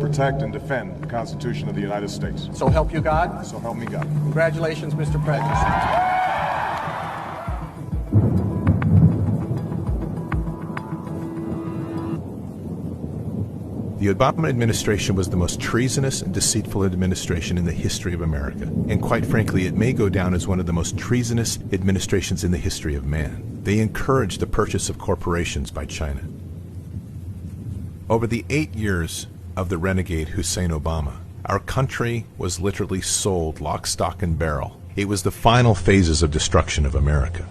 protect, and defend the Constitution of the United States. So help you God? So help me God. Congratulations, Mr. President. The Obama administration was the most treasonous and deceitful administration in the history of America. And quite frankly, it may go down as one of the most treasonous administrations in the history of man. They encouraged the purchase of corporations by China. Over the 8 years of the renegade Hussein Obama, our country was literally sold lock, stock, and barrel. It was the final phases of destruction of America.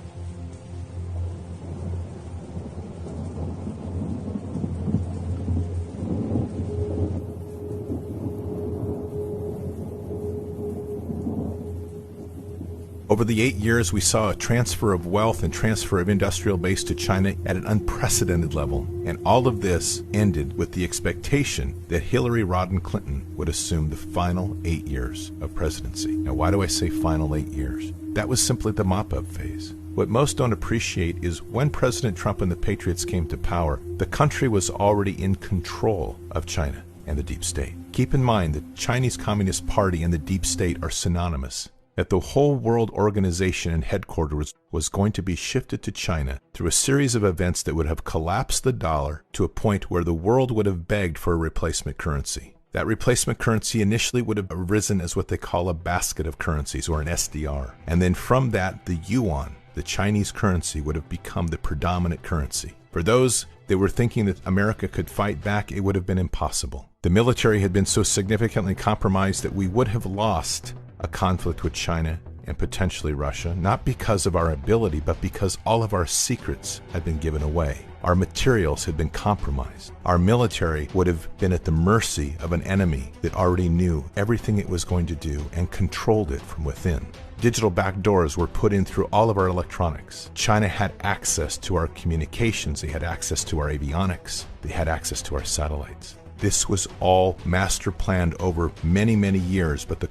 Over the 8 years, we saw a transfer of wealth and transfer of industrial base to China at an unprecedented level. And all of this ended with the expectation that Hillary Rodham Clinton would assume the final 8 years of presidency. Now, why do I say final 8 years? That was simply the mop-up phase. What most don't appreciate is when President Trump and the Patriots came to power, the country was already in control of China and the deep state. Keep in mind the Chinese Communist Party and the deep state are synonymous. That the whole world organization and headquarters was going to be shifted to China through a series of events that would have collapsed the dollar to a point where the world would have begged for a replacement currency. That replacement currency initially would have arisen as what they call a basket of currencies, or an SDR. And then from that, the yuan, the Chinese currency, would have become the predominant currency. For those that were thinking that America could fight back, it would have been impossible. The military had been so significantly compromised that we would have lost a conflict with China and potentially Russia, not because of our ability, but because all of our secrets had been given away. Our materials had been compromised. Our military would have been at the mercy of an enemy that already knew everything it was going to do and controlled it from within. Digital backdoors were put in through all of our electronics. China had access to our communications. They had access to our avionics. They had access to our satellites. This was all master planned over many, many years, but the